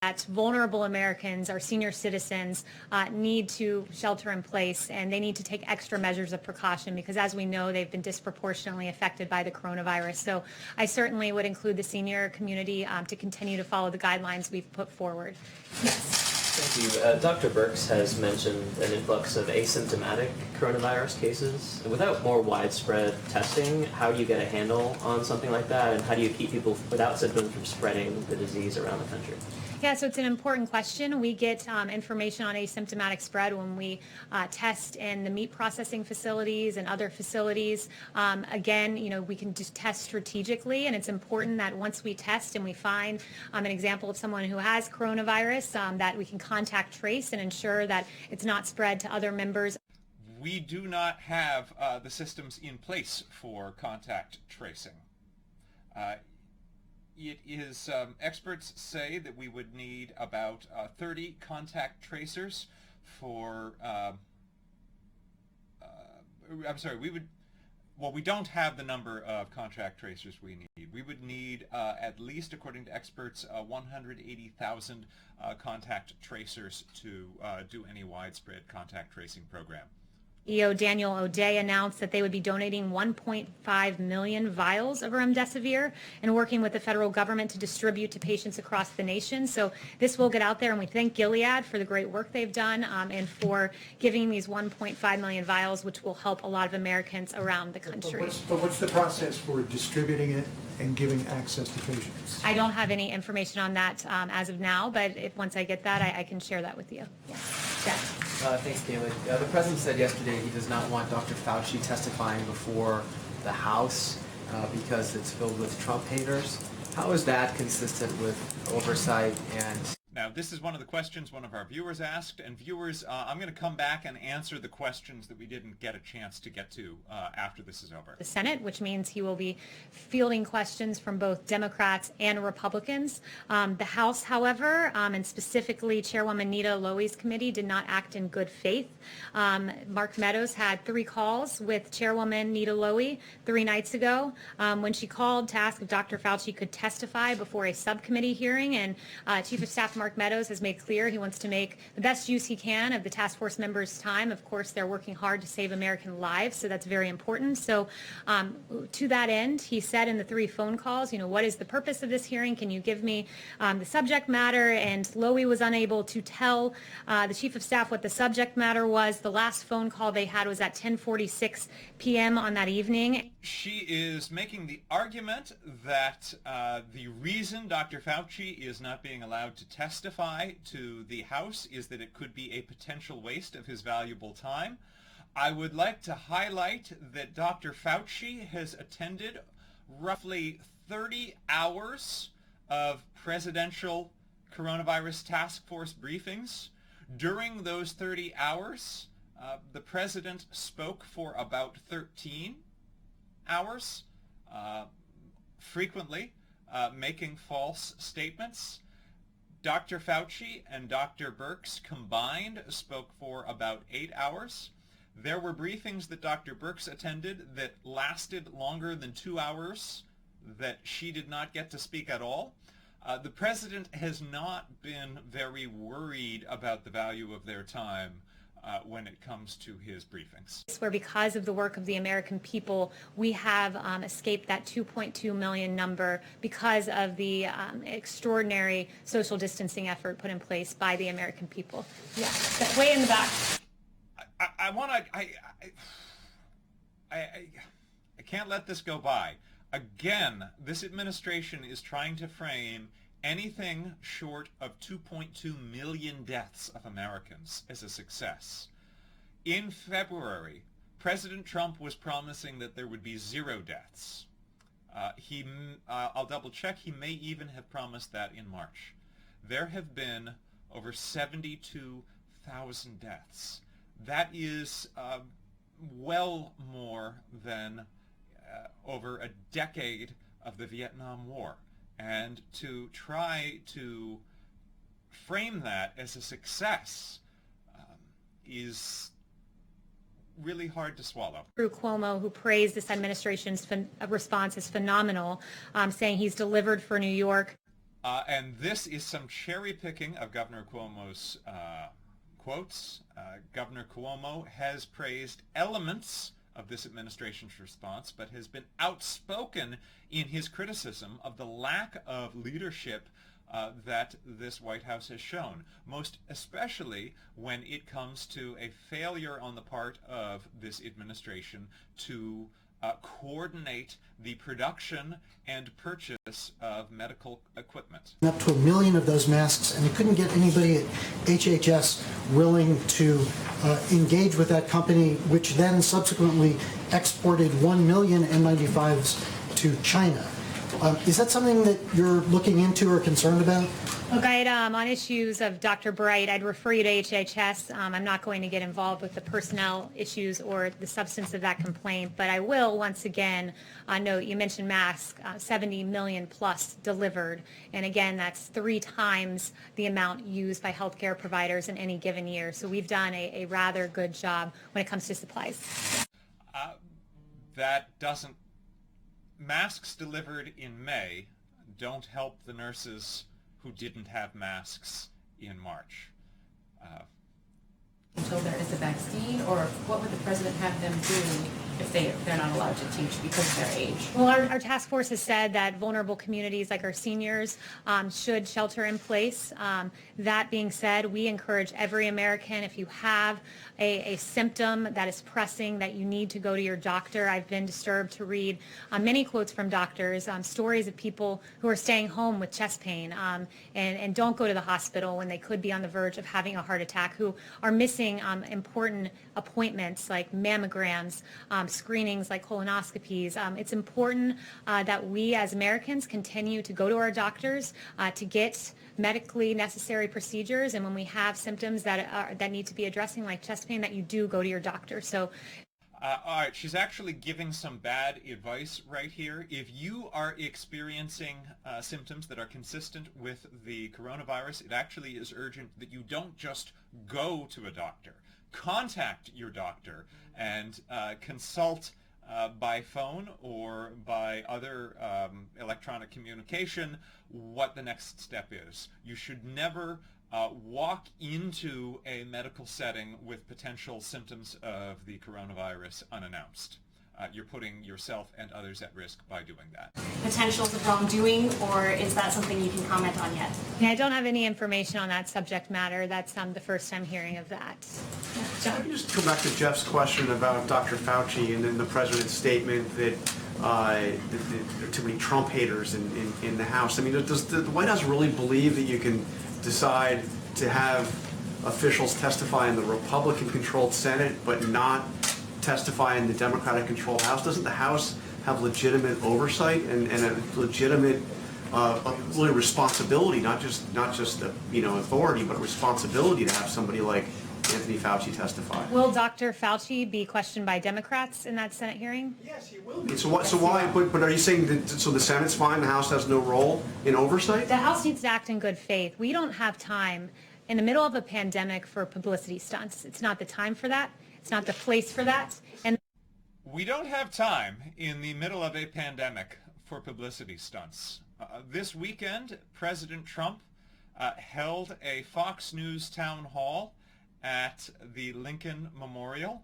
That vulnerable Americans, our senior citizens, need to shelter in place, and they need to take extra measures of precaution because, as we know, they've been disproportionately affected by the coronavirus. So I certainly would include the senior community to continue to follow the guidelines we've put forward. Yes. Thank you. Dr. Birx has mentioned an influx of asymptomatic coronavirus cases. Without more widespread testing, how do you get a handle on something like that, and how do you keep people without symptoms from spreading the disease around the country? Yeah, so it's an important question. We get information on asymptomatic spread when we test in the meat processing facilities and other facilities. Again, we can just test strategically, and it's important that once we test and we find an example of someone who has coronavirus, that we can contact trace and ensure that it's not spread to other members. We do not have the systems in place for contact tracing. It is, experts say that we would need about 30 contact tracers for, we don't have the number of contact tracers we need. We would need, at least according to experts, 180,000 contact tracers to do any widespread contact tracing program. EO Daniel O'Day announced that they would be donating 1.5 million vials of Remdesivir and working with the federal government to distribute to patients across the nation. So this will get out there, and we thank Gilead for the great work they've done and for giving these 1.5 million vials, which will help a lot of Americans around the country. But what's the process for distributing it and giving access to patients? I don't have any information on that as of now, but once I get that, I can share that with you. Yes. Jeff. Thanks, Kayleigh. The president said yesterday he does not want Dr. Fauci testifying before the House because it's filled with Trump haters. How is that consistent with oversight and... Now, this is one of the questions one of our viewers asked, and viewers, I'm going to come back and answer the questions that we didn't get a chance to get to after this is over. The Senate, which means he will be fielding questions from both Democrats and Republicans. The House, however, and specifically Chairwoman Nita Lowey's committee, did not act in good faith. Mark Meadows had 3 calls with Chairwoman Nita Lowey 3 nights ago when she called to ask if Dr. Fauci could testify before a subcommittee hearing, and Chief of Staff Mark Meadows has made clear he wants to make the best use he can of the task force members' time. Of course, they're working hard to save American lives, so that's very important. So to that end, he said in the 3 phone calls, what is the purpose of this hearing? Can you give me the subject matter? And Lowey was unable to tell the Chief of Staff what the subject matter was. The last phone call they had was at 10:46 p.m. on that evening. She is making the argument that the reason Dr. Fauci is not being allowed to testify to the House is that it could be a potential waste of his valuable time. I would like to highlight that Dr. Fauci has attended roughly 30 hours of presidential coronavirus task force briefings. During those 30 hours, the president spoke for about 13 hours, frequently making false statements. Dr. Fauci and Dr. Birx combined spoke for about 8 hours. There were briefings that Dr. Birx attended that lasted longer than 2 hours that she did not get to speak at all. The president has not been very worried about the value of their time when it comes to his briefings. Where because of the work of the American people, we have escaped that 2.2 million number because of the extraordinary social distancing effort put in place by the American people. Yeah, way in the back. I can't let this go by. Again, this administration is trying to frame anything short of 2.2 million deaths of Americans as a success. In February, President Trump was promising that there would be 0 deaths. I'll double check, he may even have promised that in March. There have been over 72,000 deaths. That is well more than over a decade of the Vietnam War. And to try to frame that as a success is really hard to swallow. Andrew Cuomo, who praised this administration's response as phenomenal, saying he's delivered for New York. And this is some cherry picking of Governor Cuomo's quotes. Governor Cuomo has praised elements of this administration's response, but has been outspoken in his criticism of the lack of leadership that this White House has shown, most especially when it comes to a failure on the part of this administration to coordinate the production and purchase of medical equipment. Up to 1 million of those masks, and they couldn't get anybody at HHS willing to engage with that company, which then subsequently exported 1 million N95s to China. Is that something that you're looking into or concerned about? Look, on issues of Dr. Bright, I'd refer you to HHS. I'm not going to get involved with the personnel issues or the substance of that complaint, but I will once again note, you mentioned masks, 70 million plus delivered, and again, that's 3 times the amount used by healthcare providers in any given year. So we've done a rather good job when it comes to supplies. Masks delivered in May don't help the nurses who didn't have masks in March. Until there is a vaccine, or what would the president have them do if they're not allowed to teach because of their age? Well, our task force has said that vulnerable communities like our seniors should shelter in place. That being said, we encourage every American, if you have a symptom that is pressing, that you need to go to your doctor. I've been disturbed to read many quotes from doctors, stories of people who are staying home with chest pain and don't go to the hospital when they could be on the verge of having a heart attack, who are missing important appointments like mammograms, screenings like colonoscopies. It's important that we as Americans continue to go to our doctors to get medically necessary procedures, and when we have symptoms that need to be addressing, like chest pain, that you do go to your doctor. So. All right, she's actually giving some bad advice right here. If you are experiencing symptoms that are consistent with the coronavirus, it actually is urgent that you don't just go to a doctor. Contact your doctor and consult by phone or by other electronic communication what the next step is. You should never walk into a medical setting with potential symptoms of the coronavirus unannounced. You're putting yourself and others at risk by doing that. Potentials of wrongdoing, or is that something you can comment on yet? Yeah, I don't have any information on that subject matter. That's the first time hearing of that. Let me just go back to Jeff's question about Dr. Fauci and then the president's statement that there are too many Trump haters in the House. I mean, does the White House really believe that you can decide to have officials testify in the Republican-controlled Senate but not testify in the Democratic-controlled House? Doesn't the House have legitimate oversight and a legitimate really responsibility, not just authority, but a responsibility to have somebody like Anthony Fauci testify. Will Dr. Fauci be questioned by Democrats in that Senate hearing? Yes, he will be. So why? But are you saying that so the Senate's fine, the House has no role in oversight? The House needs to act in good faith. We don't have time in the middle of a pandemic for publicity stunts. It's not the time for that. It's not the place for that. And we don't have time in the middle of a pandemic for publicity stunts. This weekend, President Trump held a Fox News town hall at the Lincoln Memorial.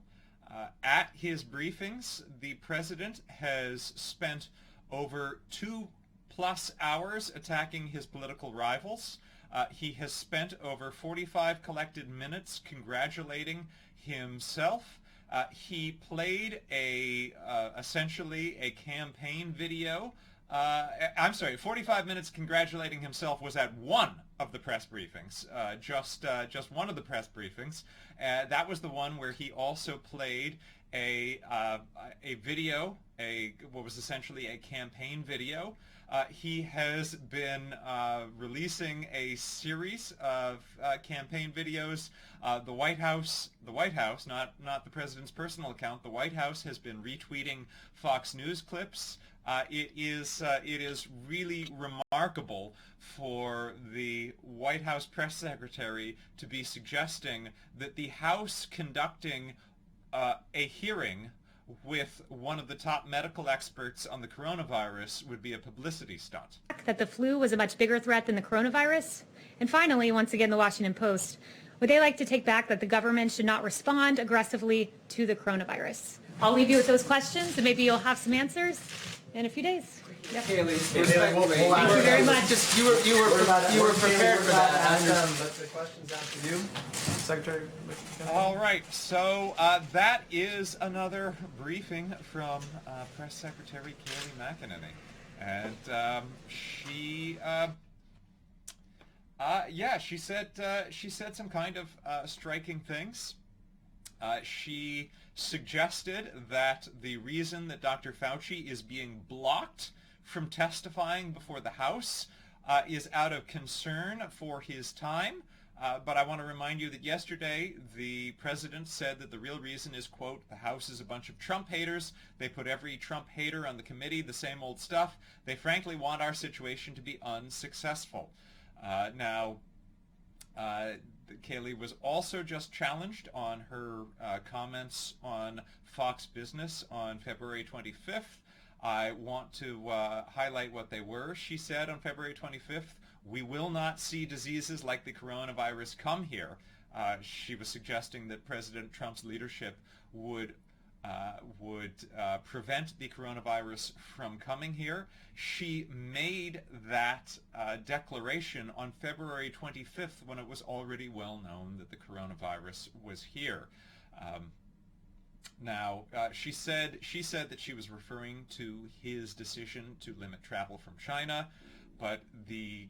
At his briefings, the president has spent over 2+ hours attacking his political rivals. He has spent over 45 collected minutes congratulating himself. He played essentially a campaign video. 45 minutes congratulating himself was at one of the press briefings, just one of the press briefings. That was the one where he also played a video, what was essentially a campaign video. He has been releasing a series of campaign videos. The White House, not the president's personal account, the White House has been retweeting Fox News clips. It is really remarkable for the White House press secretary to be suggesting that the House conducting a hearing with one of the top medical experts on the coronavirus would be a publicity stunt. that the flu was a much bigger threat than the coronavirus. And finally, once again, the Washington Post, would they like to take back that the government should not respond aggressively to the coronavirus? I'll leave you with those questions, and maybe you'll have some answers in a few days. Yep. Kayleigh, Thank you very much. Just you were prepared for that. But the question's out to you, Secretary. All right, so that is another briefing from Press Secretary Kayleigh McEnany, and she said some kind of striking things. She suggested that the reason that Dr. Fauci is being blocked from testifying before the House is out of concern for his time. But I want to remind you that yesterday the president said that the real reason is, quote, the House is a bunch of Trump haters. They put every Trump hater on the committee, the same old stuff. They frankly want our situation to be unsuccessful. Now, Kayleigh was also just challenged on her comments on Fox Business on February 25th. I want to highlight what they were. She said on February 25th, "We will not see diseases like the coronavirus come here." She was suggesting that President Trump's leadership would prevent the coronavirus from coming here. She made that declaration on February 25th when it was already well known that the coronavirus was here. Now, she said that she was referring to his decision to limit travel from China, but the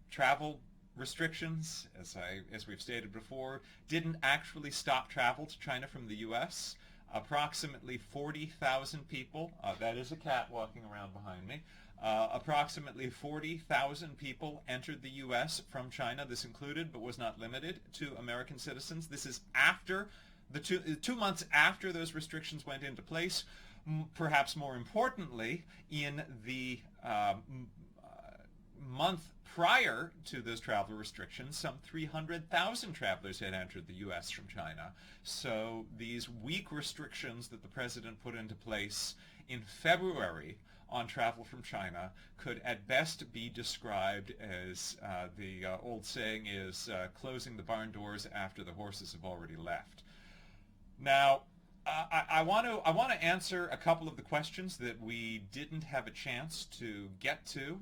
travel restrictions, as we've stated before, didn't actually stop travel to China from the U.S. Approximately 40,000 people, that is a cat walking around behind me, approximately 40,000 people entered the U.S. from China. This included, but was not limited to, American citizens. This is after the 2 months after those restrictions went into place. Perhaps more importantly, in the month prior to those travel restrictions, some 300,000 travelers had entered the U.S. from China. So these weak restrictions that the president put into place in February on travel from China could at best be described as, the old saying is, closing the barn doors after the horses have already left. Now, I want to answer a couple of the questions that we didn't have a chance to get to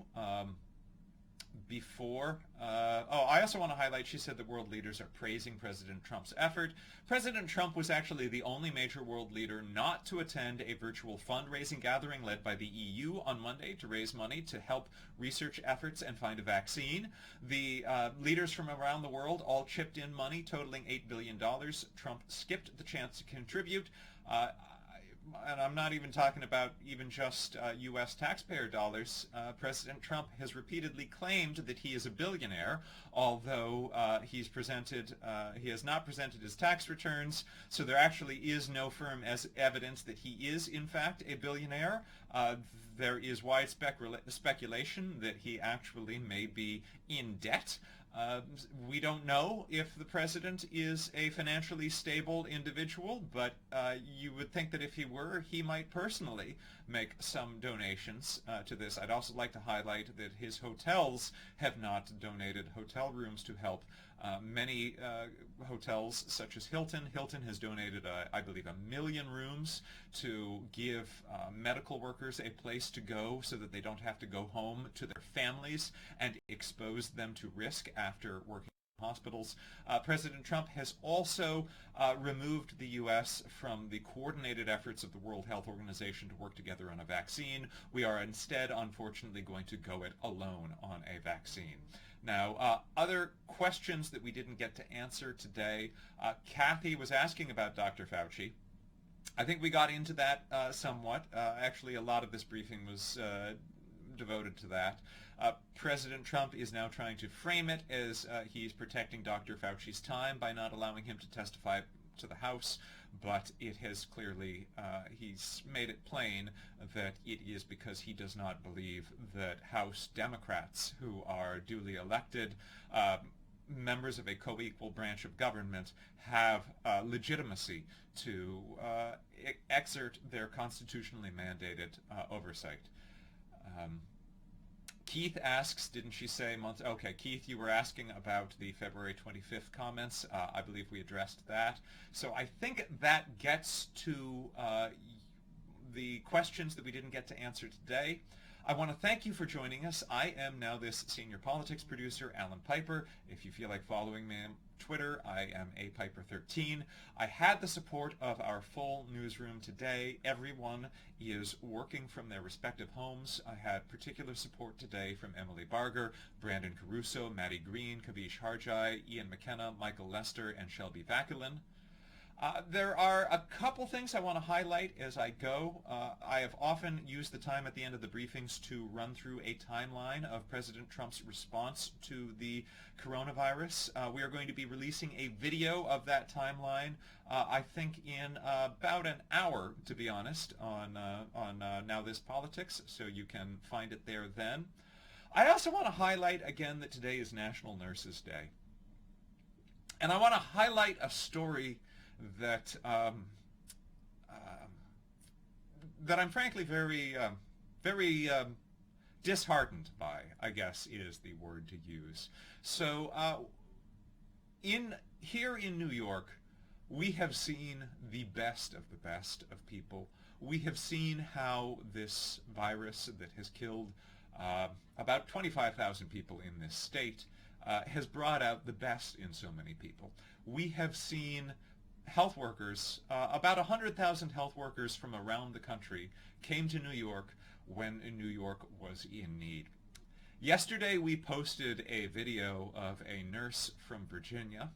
before. I also want to highlight, she said that world leaders are praising President Trump's effort. President Trump was actually the only major world leader not to attend a virtual fundraising gathering led by the EU on Monday to raise money to help research efforts and find a vaccine. The leaders from around the world all chipped in money totaling $8 billion. Trump skipped the chance to contribute. and I'm not even talking about even just U.S. taxpayer dollars, President Trump has repeatedly claimed that he is a billionaire, although he has not presented his tax returns, so there actually is no firm evidence that he is in fact a billionaire. There is wide speculation that he actually may be in debt. We don't know if the president is a financially stable individual, but you would think that if he were, he might personally make some donations to this. I'd also like to highlight that his hotels have not donated hotel rooms to help. Many hotels, such as Hilton has donated, I believe, 1 million rooms to give medical workers a place to go so that they don't have to go home to their families and expose them to risk after working in hospitals. President Trump has also removed the U.S. from the coordinated efforts of the World Health Organization to work together on a vaccine. We are instead, unfortunately, going to go it alone on a vaccine. Now, other questions that we didn't get to answer today, Kathy was asking about Dr. Fauci. I think we got into that somewhat. Actually, a lot of this briefing was devoted to that. President Trump is now trying to frame it as he's protecting Dr. Fauci's time by not allowing him to testify to the House, but it has clearly, he's made it plain that it is because he does not believe that House Democrats, who are duly elected members of a co-equal branch of government, have legitimacy to exert their constitutionally mandated oversight. Keith asks, didn't she say months? Okay, Keith, you were asking about the February 25th comments. I believe we addressed that. So I think that gets to the questions that we didn't get to answer today. I want to thank you for joining us. I am NowThis senior politics producer, Alan Piper. If you feel like following me on Twitter, I am apiper13. I had the support of our full newsroom today. Everyone is working from their respective homes. I had particular support today from Emily Barger, Brandon Caruso, Maddie Green, Kavish Harjai, Ian McKenna, Michael Lester, and Shelby Vaculin. There are a couple things I want to highlight as I go. I have often used the time at the end of the briefings to run through a timeline of President Trump's response to the coronavirus. We are going to be releasing a video of that timeline, I think in about an hour, to be honest, on NowThis Politics, so you can find it there then. I also want to highlight again that today is National Nurses Day. And I want to highlight a story that that I'm frankly very disheartened by, I guess is the word to use. So here in New York, we have seen the best of people. We have seen how this virus that has killed about 25,000 people in this state has brought out the best in so many people. We have seen health workers, about 100,000 health workers from around the country came to New York when New York was in need. Yesterday we posted a video of a nurse from Virginia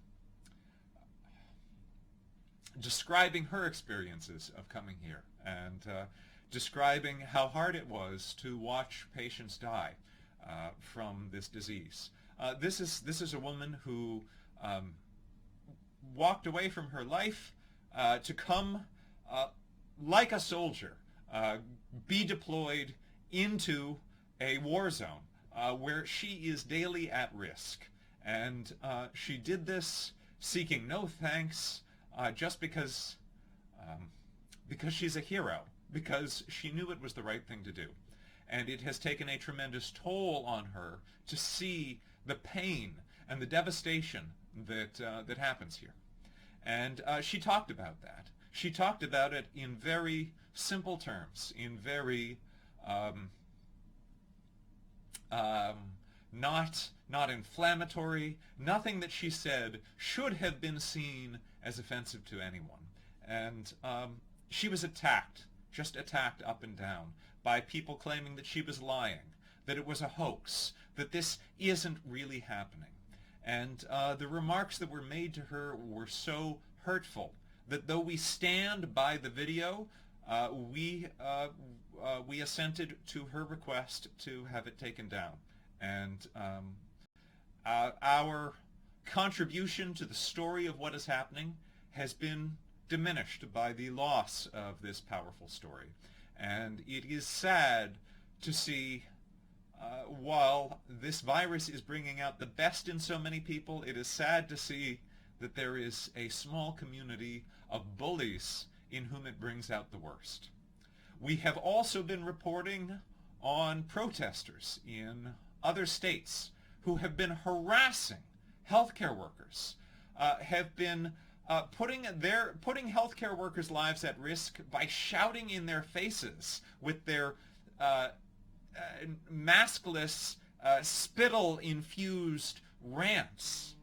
describing her experiences of coming here and describing how hard it was to watch patients die from this disease. This is a woman who walked away from her life to come like a soldier, be deployed into a war zone where she is daily at risk. And she did this seeking no thanks just because she's a hero, because she knew it was the right thing to do. And it has taken a tremendous toll on her to see the pain and the devastation that happens here. And she talked about that. She talked about it in very simple terms, in very not inflammatory. Nothing that she said should have been seen as offensive to anyone. And she was attacked, just attacked up and down, by people claiming that she was lying, that it was a hoax, that this isn't really happening. And the remarks that were made to her were so hurtful that though we stand by the video, we assented to her request to have it taken down. And our contribution to the story of what is happening has been diminished by the loss of this powerful story. And it is sad to see, while this virus is bringing out the best in so many people, it is sad to see that there is a small community of bullies in whom it brings out the worst. We have also been reporting on protesters in other states who have been harassing healthcare workers, have been putting healthcare workers' lives at risk by shouting in their faces with their maskless, spittle-infused rants.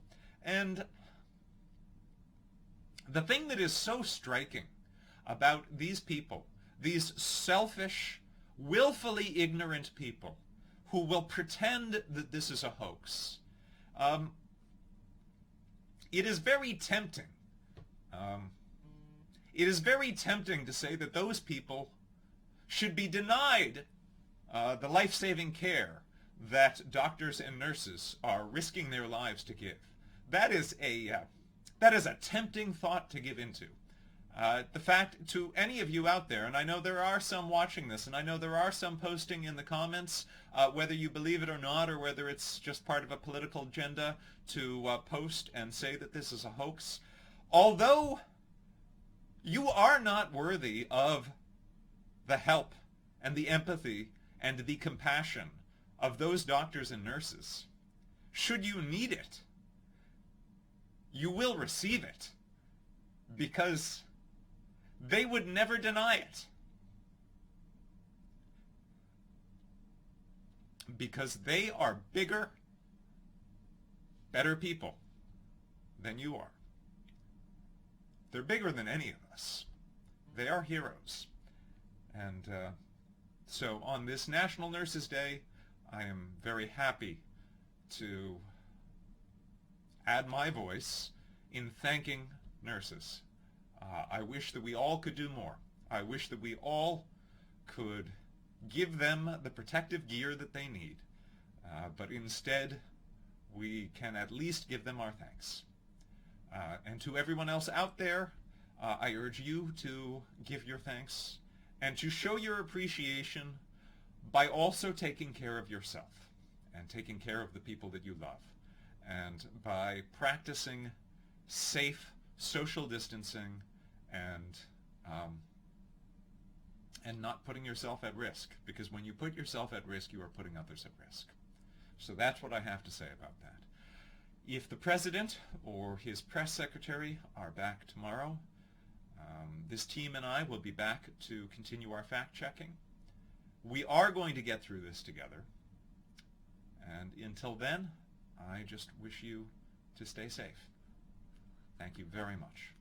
And the thing that is so striking about these people, these selfish, willfully ignorant people who will pretend that this is a hoax, it is very tempting. It is very tempting to say that those people should be denied the life-saving care that doctors and nurses are risking their lives to give. That is a tempting thought to give into. The fact, to any of you out there, and I know there are some watching this, and I know there are some posting in the comments, whether you believe it or not, or whether it's just part of a political agenda to post and say that this is a hoax. Although you are not worthy of the help and the empathy and the compassion of those doctors and nurses, should you need it, you will receive it, because they would never deny it. Because they are bigger, better people than you are. They're bigger than any of us. They are heroes. And so on this National Nurses Day, I am very happy to add my voice in thanking nurses. I wish that we all could do more. I wish that we all could give them the protective gear that they need. But instead, we can at least give them our thanks. And to everyone else out there, I urge you to give your thanks and to show your appreciation by also taking care of yourself and taking care of the people that you love, and by practicing safe social distancing and not putting yourself at risk, because when you put yourself at risk, you are putting others at risk. So that's what I have to say about that. If the president or his press secretary are back tomorrow, this team and I will be back to continue our fact-checking. We are going to get through this together. And until then, I just wish you to stay safe. Thank you very much.